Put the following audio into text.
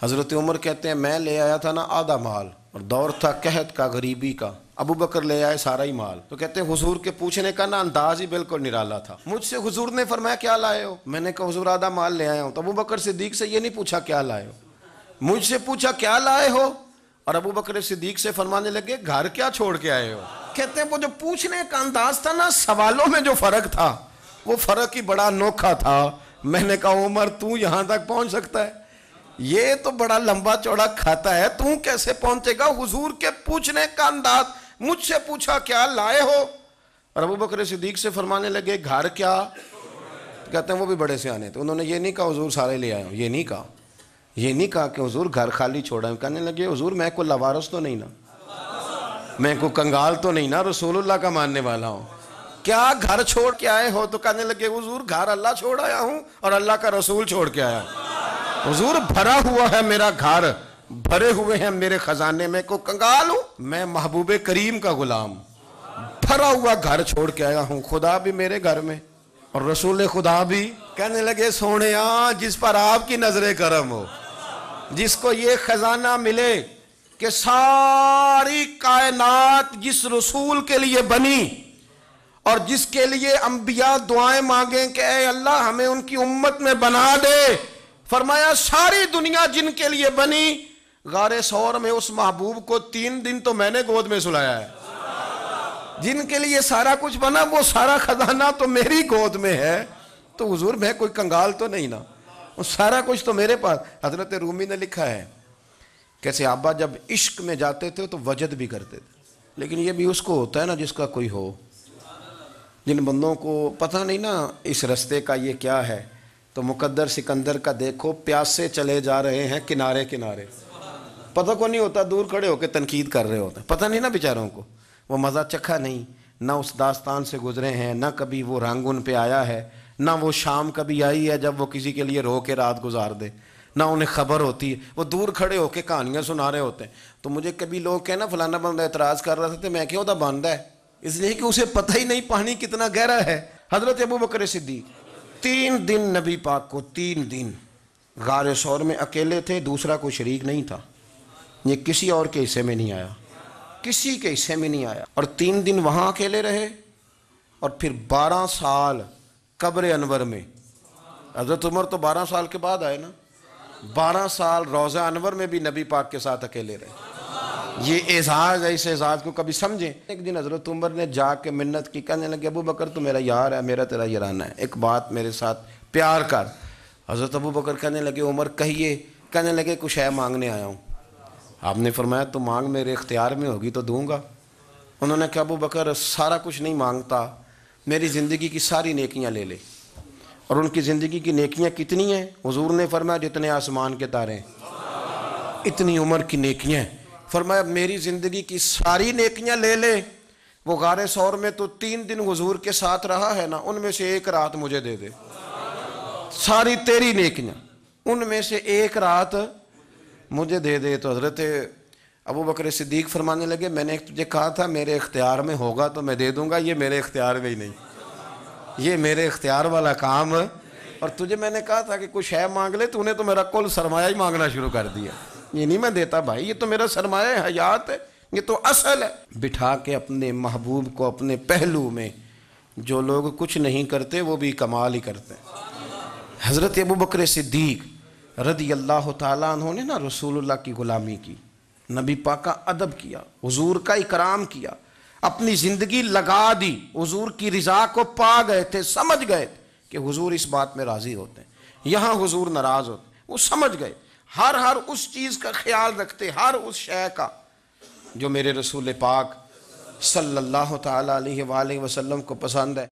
حضرت عمر کہتے ہیں میں لے آیا تھا نا آدھا مال، اور دور تھا قحط کا، غریبی کا۔ ابو بکر لے آئے سارا ہی مال۔ تو کہتے ہیں حضور کے پوچھنے کا نا انداز ہی بالکل نرالا تھا۔ مجھ سے حضور نے فرمایا کیا لائے ہو؟ میں نے کہا حضور آدھا مال لے آیا ہوں۔ تو ابو بکر صدیق سے یہ نہیں پوچھا کیا لائے ہو، مجھ سے پوچھا کیا لائے ہو، اور ابو بکر صدیق سے فرمانے لگے گھر کیا چھوڑ کے آئے ہو۔ کہتے ہیں وہ جو پوچھنے کا انداز تھا نا، سوالوں میں جو فرق تھا وہ فرق ہی بڑا انوکھا تھا۔ میں نے کہا عمر تو یہاں تک پہنچ سکتا ہے؟ یہ تو بڑا لمبا چوڑا کھاتا ہے، تو کیسے پہنچے گا؟ حضور کے پوچھنے کا انداز، مجھ سے پوچھا کیا لائے ہو، اور ابو بکر صدیق سے فرمانے لگے گھر کیا۔ کہتے ہیں وہ بھی بڑے سیانے تھے، انہوں نے یہ نہیں کہا حضور سارے لے آئے ہوں، یہ نہیں کہا کہ حضور گھر خالی چھوڑا ہے۔ کہنے لگے حضور میں کوئی لوارث تو نہیں نا، میں کوئی کنگال تو نہیں نا، رسول اللہ کا ماننے والا ہوں، کیا گھر چھوڑ کے آئے ہو؟ تو کہنے لگے حضور گھر اللہ چھوڑ آیا ہوں اور اللہ کا رسول چھوڑ کے آیا ہوں۔ حضور بھرا ہوا ہے میرا گھر، بھرے ہوئے ہیں میرے خزانے، میں کو کنگال ہوں؟ میں محبوب کریم کا غلام، بھرا ہوا گھر چھوڑ کے آیا ہوں، خدا بھی میرے گھر میں اور رسول خدا بھی۔ کہنے لگے سونےاں جس پر آپ کی نظر کرم ہو، جس کو یہ خزانہ ملے کہ ساری کائنات جس رسول کے لیے بنی اور جس کے لیے انبیاء دعائیں مانگیں کہ اے اللہ ہمیں ان کی امت میں بنا دے، فرمایا ساری دنیا جن کے لیے بنی، غار ثور میں اس محبوب کو 3 دن تو میں نے گود میں سلایا ہے۔ جن کے لیے سارا کچھ بنا وہ سارا خزانہ تو میری گود میں ہے، تو حضور میں کوئی کنگال تو نہیں نا، وہ سارا کچھ تو میرے پاس۔ حضرت رومی نے لکھا ہے کہ صحابہ جب عشق میں جاتے تھے تو وجد بھی کرتے تھے، لیکن یہ بھی اس کو ہوتا ہے نا جس کا کوئی ہو۔ جن بندوں کو پتہ نہیں نا اس رستے کا یہ کیا ہے، تو مقدر سکندر کا دیکھو پیاسے چلے جا رہے ہیں کنارے کنارے، پتہ کو نہیں ہوتا، دور کھڑے ہو کے تنقید کر رہے ہوتے ہیں، پتہ نہیں نا بیچاروں کو، وہ مزہ چکھا نہیں، نہ اس داستان سے گزرے ہیں، نہ کبھی وہ رنگ ان پہ آیا ہے، نہ وہ شام کبھی آئی ہے جب وہ کسی کے لیے رو کے رات گزار دے، نہ انہیں خبر ہوتی ہے، وہ دور کھڑے ہو کے کہانیاں سنا رہے ہوتے ہیں۔ تو مجھے کبھی لوگ کہنا فلانا بندہ اعتراض کر رہا تھا، میں کیوں تھا باندھا ہے، اس لیے کہ اسے پتہ ہی نہیں پانی کتنا گہرا ہے۔ حضرت ابو بکر صدیق 3 دن نبی پاک کو 3 دن غار ثور میں اکیلے تھے، دوسرا کوئی شریک نہیں تھا، یہ کسی اور کے حصے میں نہیں آیا، کسی کے حصے میں نہیں آیا، اور 3 دن وہاں اکیلے رہے، اور پھر 12 سال قبر انور میں۔ حضرت عمر تو 12 سال کے بعد آئے نا، 12 سال روضہ انور میں بھی نبی پاک کے ساتھ اکیلے رہے۔ یہ اعزاز ہے، اس اعزاز کو کبھی سمجھیں۔ ایک دن حضرت عمر نے جا کے منت کی، کہنے لگے ابو بکر تو میرا یار ہے، میرا تیرا یارانہ ہے، ایک بات میرے ساتھ پیار کر۔ حضرت ابو بکر کہنے لگے عمر کہیے، کہنے لگے کچھ ہے مانگنے آیا ہوں۔ آپ نے فرمایا تو مانگ، میرے اختیار میں ہوگی تو دوں گا۔ انہوں نے کہا ابو بکر سارا کچھ نہیں مانگتا، میری زندگی کی ساری نیکیاں لے لے۔ اور ان کی زندگی کی نیکیاں کتنی ہیں؟ حضور نے فرمایا جتنے آسمان کے تارے ہیں اتنی عمر کی نیکیاں ہیں۔ فرمایا میری زندگی کی ساری نیکیاں لے لے، وہ غار ثور میں تو 3 دن حضور کے ساتھ رہا ہے نا، ان میں سے 1 رات مجھے دے دے، ساری تیری نیکیاں ان میں سے 1 رات مجھے دے دے۔ تو حضرت ابو بکر صدیق فرمانے لگے میں نے تجھے کہا تھا میرے اختیار میں ہوگا تو میں دے دوں گا، یہ میرے اختیار میں ہی نہیں، یہ میرے اختیار والا کام، اور تجھے میں نے کہا تھا کہ کچھ ہے مانگ لے، تو نے تو میرا کل سرمایہ ہی مانگنا شروع کر دیا۔ یہ نہیں میں دیتا بھائی، یہ تو میرا سرمایہ حیات ہے، یہ تو اصل ہے۔ بٹھا کے اپنے محبوب کو اپنے پہلو میں، جو لوگ کچھ نہیں کرتے وہ بھی کمال ہی کرتے ہیں۔ حضرت ابو بکر صدیق رضی اللہ تعالیٰ عنہ نے نا رسول اللہ کی غلامی کی، نبی پاک کا ادب کیا، حضور کا اکرام کیا، اپنی زندگی لگا دی، حضور کی رضا کو پا گئے تھے، سمجھ گئے کہ حضور اس بات میں راضی ہوتے ہیں، یہاں حضور ناراض ہوتے ہیں، وہ سمجھ گئے، ہر اس چیز کا خیال رکھتے، ہر اس شے کا جو میرے رسول پاک صلی اللہ تعالیٰ علیہ وآلہ وسلم کو پسند ہے۔